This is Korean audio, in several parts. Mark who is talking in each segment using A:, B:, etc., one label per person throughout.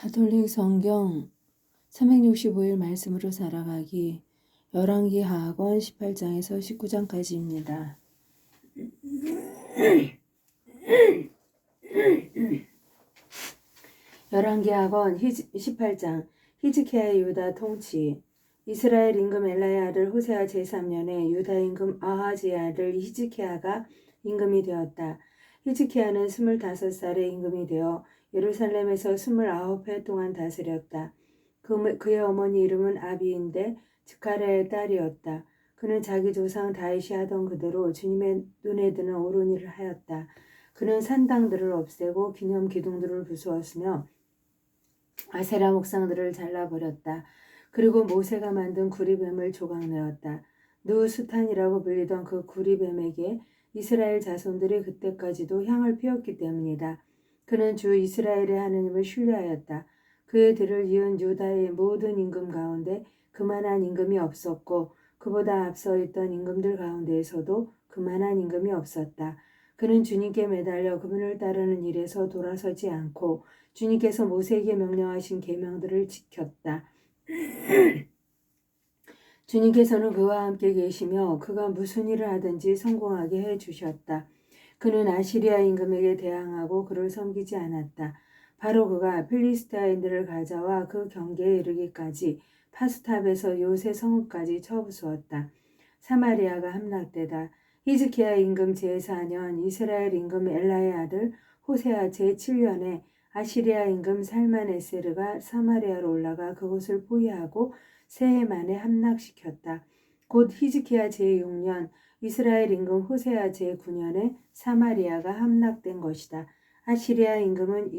A: 가톨릭 성경 365일 말씀으로 살아가기 열왕기 하악원 18장에서 19장까지입니다. 열왕기 하악원 18장 히즈키야의 유다 통치. 이스라엘 임금 엘라의 아들 호세아 제3년에 유다 임금 아하즈의 아들 히즈키야가 임금이 되었다. 히즈키야는 25살에 임금이 되어 예루살렘에서 29해 동안 다스렸다. 그의 어머니 이름은 아비인데 즈카랴의 딸이었다. 그는 자기 조상 다윗이 하던 그대로 주님의 눈에 드는 옳은 일을 하였다. 그는 산당들을 없애고 기념 기둥들을 부수었으며 아세라 목상들을 잘라버렸다. 그리고 모세가 만든 구리뱀을 조각내었다. 누수탄이라고 불리던 그 구리뱀에게 이스라엘 자손들이 그때까지도 향을 피웠기 때문이다. 그는 주 이스라엘의 하느님을 신뢰하였다. 그의 들을 이은 유다의 모든 임금 가운데 그만한 임금이 없었고 그보다 앞서 있던 임금들 가운데에서도 그만한 임금이 없었다. 그는 주님께 매달려 그분을 따르는 일에서 돌아서지 않고 주님께서 모세에게 명령하신 계명들을 지켰다. 주님께서는 그와 함께 계시며 그가 무슨 일을 하든지 성공하게 해주셨다. 그는 아시리아 임금에게 대항하고 그를 섬기지 않았다. 바로 그가 필리스타인들을 가져와 그 경계에 이르기까지 파스탑에서 요새 성읍까지 쳐부수었다. 사마리아가 함락되다. 히즈키야 임금 제4년 이스라엘 임금 엘라의 아들 호세아 제7년에 아시리아 임금 살만에세르가 사마리아로 올라가 그곳을 포위하고 새해 만에 함락시켰다. 곧 히즈키야 제6년 이스라엘 임금 호세아 제9년에 사마리아가 함락된 것이다. 아시리아 임금은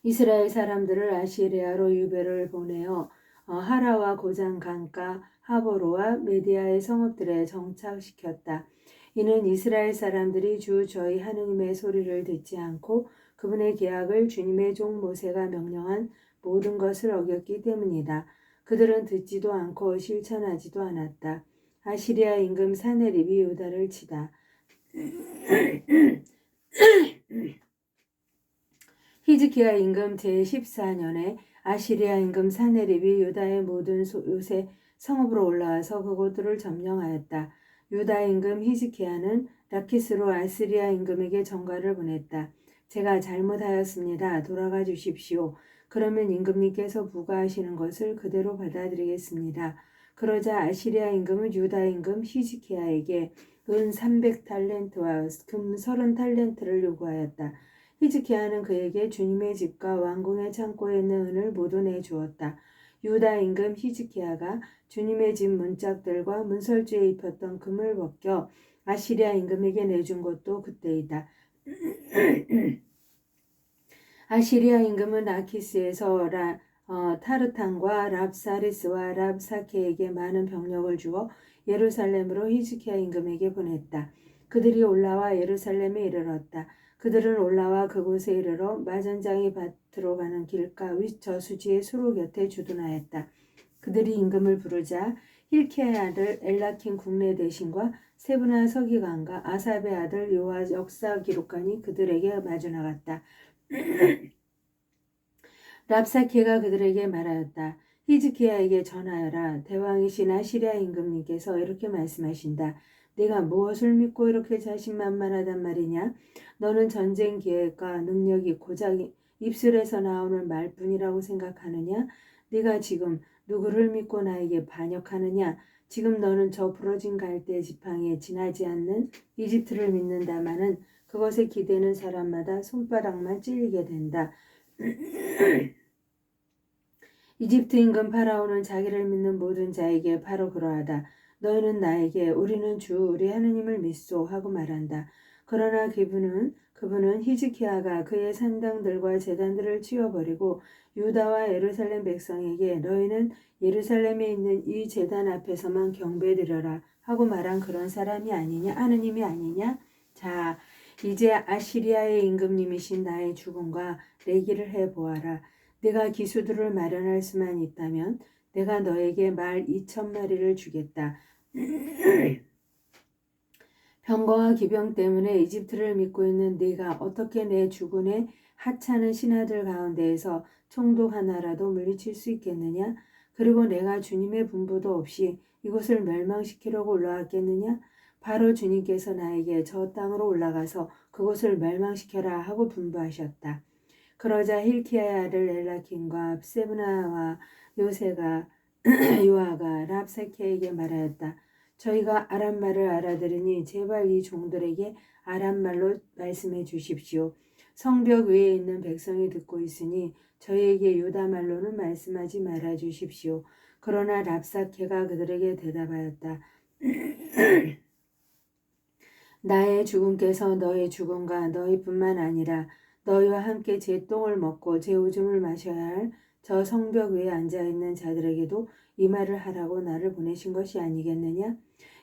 A: 이스라엘 사람들을 아시리아로 유배를 보내어 하라와 고장 강가 하보로와 메디아의 성읍들에 정착시켰다. 이는 이스라엘 사람들이 주 저희 하느님의 소리를 듣지 않고 그분의 계약을 주님의 종 모세가 명령한 모든 것을 어겼기 때문이다. 그들은 듣지도 않고 실천하지도 않았다. 아시리아 임금 사네립이 유다를 치다. 히즈키야 임금 제14년에 아시리아 임금 사네립이 유다의 모든 요새 성읍으로 올라와서 그곳들을 점령하였다. 유다 임금 히즈키야는 라키스로 아시리아 임금에게 전가를 보냈다. 제가 잘못하였습니다. 돌아가 주십시오. 그러면 임금님께서 부과하시는 것을 그대로 받아들이겠습니다. 그러자 아시리아 임금은 유다 임금 히즈키야에게 은 300탈렌트와 금 30탈렌트를 요구하였다. 히즈키야는 그에게 주님의 집과 왕궁의 창고에 있는 은을 모두 내주었다. 유다 임금 히즈키야가 주님의 집 문짝들과 문설주에 입혔던 금을 벗겨 아시리아 임금에게 내준 것도 그때이다. 아시리아 임금은 라키스에서 타르탄과 랍사리스와 랍사케에게 많은 병력을 주어 예루살렘으로 히즈키야 임금에게 보냈다. 그들이 올라와 예루살렘에 이르렀다. 그들은 올라와 그곳에 이르러 마전장이 밭으로 가는 길가 윗 저수지의 수로 곁에 주둔하였다. 그들이 임금을 부르자 힐키야의 아들 엘라킨 국내 대신과 세브나 서기관과 아삽의 아들 요아 역사 기록관이 그들에게 마주 나갔다. 랍사케가 그들에게 말하였다. 히즈키야에게 전하여라. 대왕이신 아시리아 임금님께서 이렇게 말씀하신다. 네가 무엇을 믿고 이렇게 자신만만하단 말이냐? 너는 전쟁 계획과 능력이 고작 입술에서 나오는 말뿐이라고 생각하느냐? 네가 지금 누구를 믿고 나에게 반역하느냐? 지금 너는 저 부러진 갈대 지팡이에 지나지 않는 이집트를 믿는다마는 그것에 기대는 사람마다 손바닥만 찔리게 된다. 이집트 임금 파라오는 자기를 믿는 모든 자에게 바로 그러하다. 너희는 나에게 우리는 주 우리 하느님을 믿소 하고 말한다. 그러나 그분은 히즈키야가 그의 산당들과 제단들을 치워버리고 유다와 예루살렘 백성에게 너희는 예루살렘에 있는 이 제단 앞에서만 경배드려라 하고 말한 그런 사람이 아니냐? 하느님이 아니냐? 자, 이제 아시리아의 임금님이신 나의 죽음과 내기를 해보아라. 네가 기수들을 마련할 수만 있다면 내가 너에게 말 2,000마리를 주겠다. 병거와 기병 때문에 이집트를 믿고 있는 네가 어떻게 내 주군의 하찮은 신하들 가운데에서 총독 하나라도 물리칠 수 있겠느냐? 그리고 내가 주님의 분부도 없이 이곳을 멸망시키려고 올라왔겠느냐? 바로 주님께서 나에게 저 땅으로 올라가서 그곳을 멸망시켜라 하고 분부하셨다. 그러자 힐키야의 아들 엘라킨과 세브나와 요새가 요아가 랍사케에게 말하였다. 저희가 아람말을 알아들으니 제발 이 종들에게 아람말로 말씀해 주십시오. 성벽 위에 있는 백성이 듣고 있으니 저희에게 유다말로는 말씀하지 말아 주십시오. 그러나 랍사케가 그들에게 대답하였다. 나의 죽음께서 너의 죽음과 너희뿐만 아니라 너희와 함께 제 똥을 먹고 제 오줌을 마셔야 할 저 성벽 위에 앉아있는 자들에게도 이 말을 하라고 나를 보내신 것이 아니겠느냐?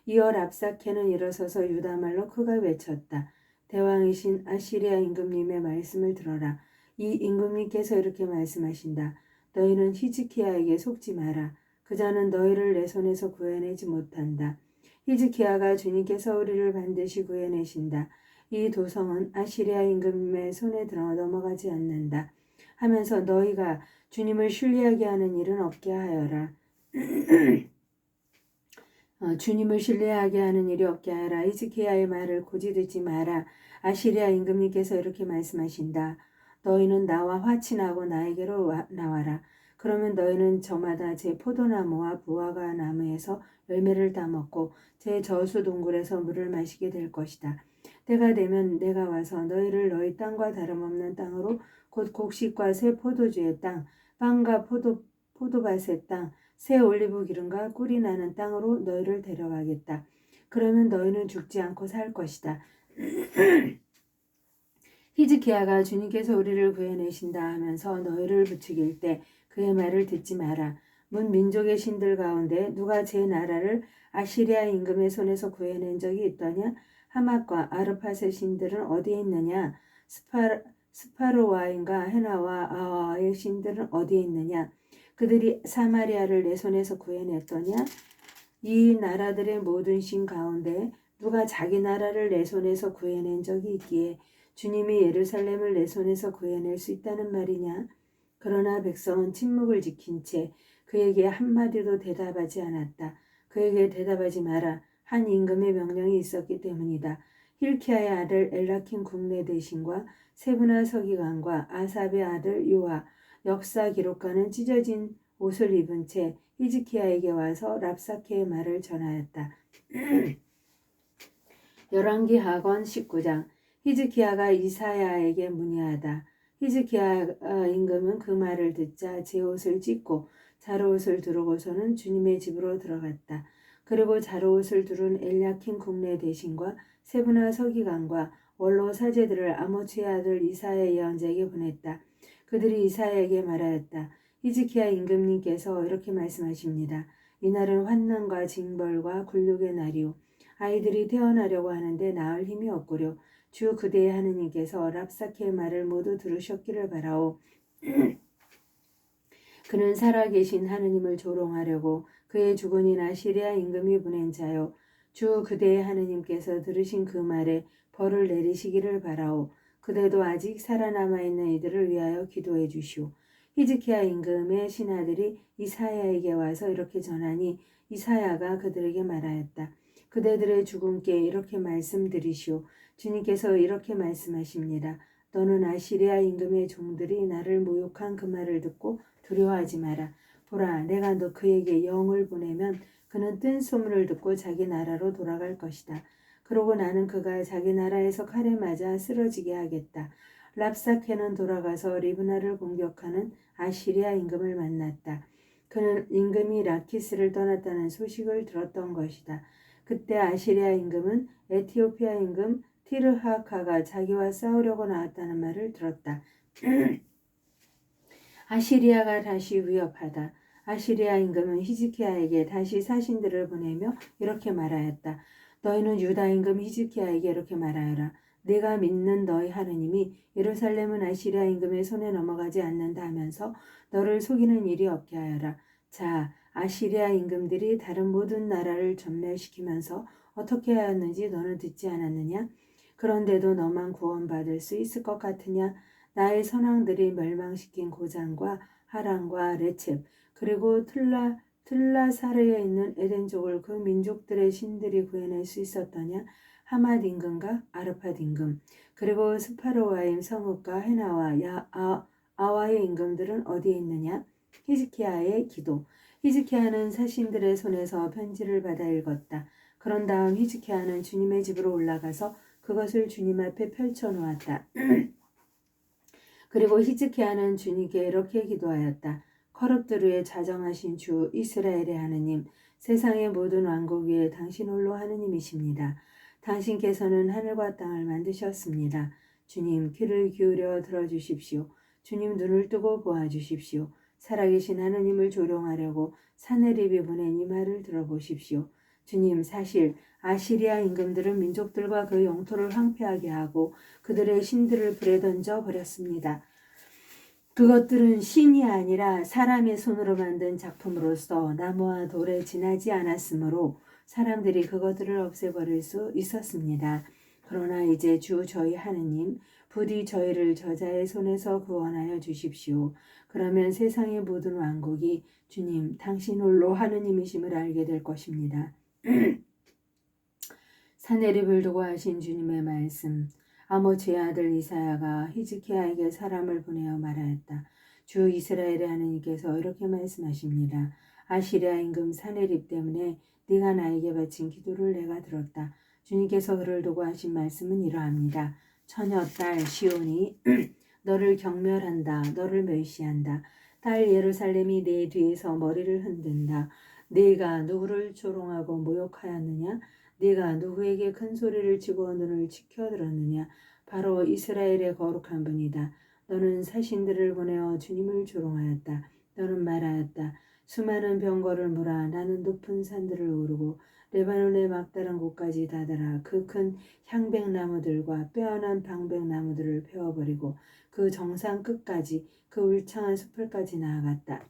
A: 이어 랍사케는 일어서서 유다말로 크게 외쳤다. 대왕이신 아시리아 임금님의 말씀을 들어라. 이 임금님께서 이렇게 말씀하신다. 너희는 히즈키야에게 속지 마라. 그자는 너희를 내 손에서 구해내지 못한다. 히즈키야가 주님께서 우리를 반드시 구해내신다. 이 도성은 아시리아 임금님의 손에 넘어가지 않는다. 하면서 너희가 주님을 신뢰하게 하는 일은 없게 하여라. 주님을 신뢰하게 하는 일이 없게 하라. 히즈키야의 말을 고지 듣지 마라. 아시리아 임금님께서 이렇게 말씀하신다. 너희는 나와 화친하고 나에게로 나와라. 그러면 너희는 저마다 제 포도나무와 무화과 나무에서 열매를 따먹고 제 저수 동굴에서 물을 마시게 될 것이다. 때가 되면 내가 와서 너희를 너희 땅과 다름없는 땅으로 곧 곡식과 새 포도주의 땅, 빵과 포도밭의 땅, 새 올리브 기름과 꿀이 나는 땅으로 너희를 데려가겠다. 그러면 너희는 죽지 않고 살 것이다. 히즈키야가 주님께서 우리를 구해내신다 하면서 너희를 부추길 때 그의 말을 듣지 마라. 문 민족의 신들 가운데 누가 제 나라를 아시리아 임금의 손에서 구해낸 적이 있더냐? 하맛과 아르팟의 신들은 어디에 있느냐? 스파르와인과 헤나와 아와의 신들은 어디에 있느냐? 그들이 사마리아를 내 손에서 구해냈더냐? 이 나라들의 모든 신 가운데 누가 자기 나라를 내 손에서 구해낸 적이 있기에 주님이 예루살렘을 내 손에서 구해낼 수 있다는 말이냐? 그러나 백성은 침묵을 지킨 채 그에게 한마디도 대답하지 않았다. 그에게 대답하지 마라. 한 임금의 명령이 있었기 때문이다. 힐키야의 아들 엘라킨 국내 대신과 세브나 서기관과 아삽의 아들 요아 역사 기록가는 찢어진 옷을 입은 채 히즈키야에게 와서 랍사케의 말을 전하였다. 열왕기 하권 19장 히즈키야가 이사야에게 문의하다. 히즈키야 임금은 그 말을 듣자 제 옷을 찢고 자루옷을 두르고서는 주님의 집으로 들어갔다. 그리고 자루옷을 두른 엘야킨 국내 대신과 세브나 서기관과 원로 사제들을 아모츠의 아들 이사야 예언자에게 보냈다. 그들이 이사야에게 말하였다. 히즈키야 임금님께서 이렇게 말씀하십니다. 이날은 환난과 징벌과 굴욕의 날이오. 아이들이 태어나려고 하는데 낳을 힘이 없구려. 주 그대의 하느님께서 랍사케의 말을 모두 들으셨기를 바라오. 그는 살아계신 하느님을 조롱하려고 그의 주군인 아시리아 임금이 보낸 자요. 주 그대의 하느님께서 들으신 그 말에 벌을 내리시기를 바라오. 그대도 아직 살아남아있는 이들을 위하여 기도해 주시오. 히즈키야 임금의 신하들이 이사야에게 와서 이렇게 전하니 이사야가 그들에게 말하였다. 그대들의 죽음께 이렇게 말씀드리시오. 주님께서 이렇게 말씀하십니다. 너는 아시리아 임금의 종들이 나를 모욕한 그 말을 듣고 두려워하지 마라. 보라, 내가 너 그에게 영을 보내면 그는 뜬 소문을 듣고 자기 나라로 돌아갈 것이다. 그러고 나는 그가 자기 나라에서 칼에 맞아 쓰러지게 하겠다. 랍사케는 돌아가서 리브나를 공격하는 아시리아 임금을 만났다. 그는 임금이 라키스를 떠났다는 소식을 들었던 것이다. 그때 아시리아 임금은 에티오피아 임금 티르하카가 자기와 싸우려고 나왔다는 말을 들었다. 아시리아가 다시 위협하다. 아시리아 임금은 히즈키야에게 다시 사신들을 보내며 이렇게 말하였다. 너희는 유다 임금 히즈키야에게 이렇게 말하여라. 네가 믿는 너희 하느님이 예루살렘은 아시리아 임금의 손에 넘어가지 않는다 하면서 너를 속이는 일이 없게 하여라. 자, 아시리아 임금들이 다른 모든 나라를 전멸시키면서 어떻게 하였는지 너는 듣지 않았느냐? 그런데도 너만 구원받을 수 있을 것 같으냐? 나의 선왕들이 멸망시킨 고장과 하란과 레첵 그리고 틀라사르에 있는 에덴족을 그 민족들의 신들이 구해낼 수 있었더냐? 하맛 임금과 아르팟 임금 그리고 스파르와임 성읍과 헤나와 아와의 임금들은 어디에 있느냐? 히즈키야의 기도. 히즈키야는 사신들의 손에서 편지를 받아 읽었다. 그런 다음 히즈키야는 주님의 집으로 올라가서 그것을 주님 앞에 펼쳐 놓았다. 그리고 히즈키야는 주님께 이렇게 기도하였다. 거룩들의 자정하신 주 이스라엘의 하느님, 세상의 모든 왕국 위에 당신 홀로 하느님이십니다. 당신께서는 하늘과 땅을 만드셨습니다. 주님 귀를 기울여 들어주십시오. 주님 눈을 뜨고 보아주십시오. 살아계신 하느님을 조롱하려고 사내립이 보낸 이 말을 들어보십시오. 주님, 사실 아시리아 임금들은 민족들과 그 영토를 황폐하게 하고 그들의 신들을 불에 던져 버렸습니다. 그것들은 신이 아니라 사람의 손으로 만든 작품으로서 나무와 돌에 지나지 않았으므로 사람들이 그것들을 없애버릴 수 있었습니다. 그러나 이제 주 저희 하느님 부디 저희를 저자의 손에서 구원하여 주십시오. 그러면 세상의 모든 왕국이 주님 당신 홀로 하느님이심을 알게 될 것입니다. 사내립을 두고 하신 주님의 말씀. 아모츠의 아들 이사야가 히즈키야에게 사람을 보내어 말하였다. 주 이스라엘의 하느님께서 이렇게 말씀하십니다. 아시리아 임금 사내립 때문에 네가 나에게 바친 기도를 내가 들었다. 주님께서 그를 두고 하신 말씀은 이러합니다. 처녀 딸 시온이 너를 경멸한다. 너를 멸시한다. 딸 예루살렘이 네 뒤에서 머리를 흔든다. 네가 누구를 조롱하고 모욕하였느냐? 네가 누구에게 큰 소리를 치고 눈을 치켜들었느냐? 바로 이스라엘의 거룩한 분이다. 너는 사신들을 보내어 주님을 조롱하였다. 너는 말하였다. 수많은 병거를 몰아 나는 높은 산들을 오르고 레바논의 막다른 곳까지 다다라 그 큰 향백나무들과 빼어난 방백나무들을 베어버리고 그 정상 끝까지 그 울창한 숲을까지 나아갔다.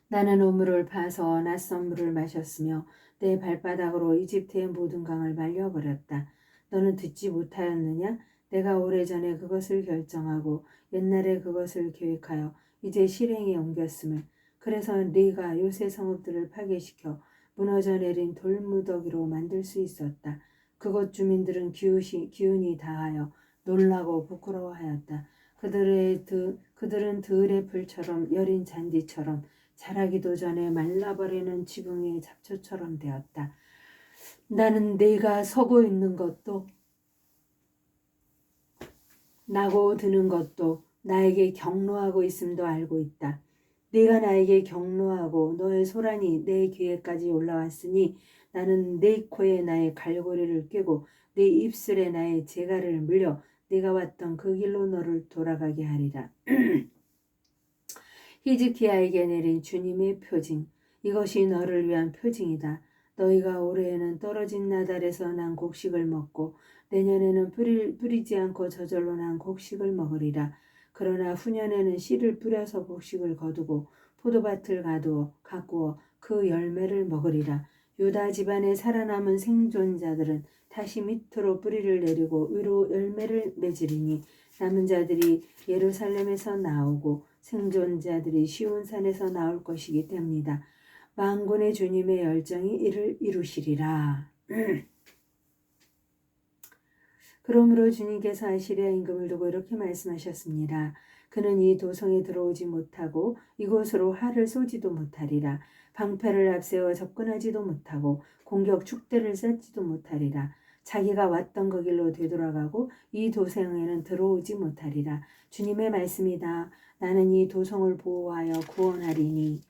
A: 나는 우물을 파서 낯선 물을 마셨으며 내 발바닥으로 이집트의 모든 강을 말려버렸다. 너는 듣지 못하였느냐? 내가 오래전에 그것을 결정하고 옛날에 그것을 계획하여 이제 실행에 옮겼음을. 그래서 네가 요새 성읍들을 파괴시켜 무너져 내린 돌무더기로 만들 수 있었다. 그곳 주민들은 기운이 다하여 놀라고 부끄러워하였다. 그들은 들의 풀처럼 여린 잔디처럼 자라기도 전에 말라버리는 지붕의 잡초처럼 되었다. 나는 네가 서고 있는 것도 나고 드는 것도 나에게 경로하고 있음도 알고 있다. 네가 나에게 경로하고 너의 소란이 내 귀에까지 올라왔으니 나는 네 코에 나의 갈고리를 꿰고 네 입술에 나의 재갈을 물려 네가 왔던 그 길로 너를 돌아가게 하리라. 히즈키야에게 내린 주님의 표징. 이것이 너를 위한 표징이다. 너희가 올해에는 떨어진 나달에서 난 곡식을 먹고 내년에는 뿌리지 않고 저절로 난 곡식을 먹으리라. 그러나 후년에는 씨를 뿌려서 곡식을 거두고 포도밭을 가꾸어 그 열매를 먹으리라. 유다 집안에 살아남은 생존자들은 다시 밑으로 뿌리를 내리고 위로 열매를 맺으리니 남은 자들이 예루살렘에서 나오고 생존자들이 시온산에서 나올 것이기 때문이다. 만군의 주님의 열정이 이를 이루시리라. 그러므로 주님께서 아시리아 임금을 두고 이렇게 말씀하셨습니다. 그는 이 도성에 들어오지 못하고 이곳으로 활을 쏘지도 못하리라. 방패를 앞세워 접근하지도 못하고 공격 축대를 쌓지도 못하리라. 자기가 왔던 그 길로 되돌아가고 이 도성에는 들어오지 못하리라. 주님의 말씀이다. 나는 이 도성을 보호하여 구원하리니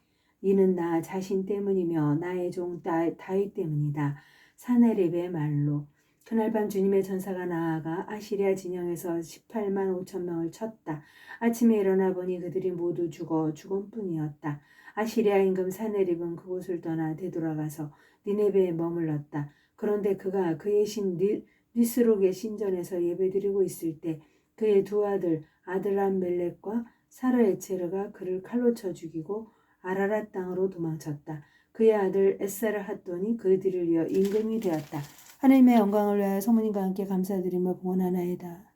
A: 이는 나 자신 때문이며 나의 종 다윗 때문이다. 사내립의 말로. 그날 밤 주님의 전사가 나아가 아시리아 진영에서 18만 5천 명을 쳤다. 아침에 일어나 보니 그들이 모두 죽은 뿐이었다. 아시리아 임금 사내립은 그곳을 떠나 되돌아가서 니네베에 머물렀다. 그런데 그가 그의 신 니스록의 신전에서 예배드리고 있을 때 그의 두 아들 아드람멜렉과 사르에체르가 그를 칼로 쳐 죽이고 아라랏 땅으로 도망쳤다. 그의 아들 에사를 핫돈이 그들을 위하여 임금이 되었다. 하나님의 영광을 위하여 소문님과 함께 감사드리며 봉헌하나이다.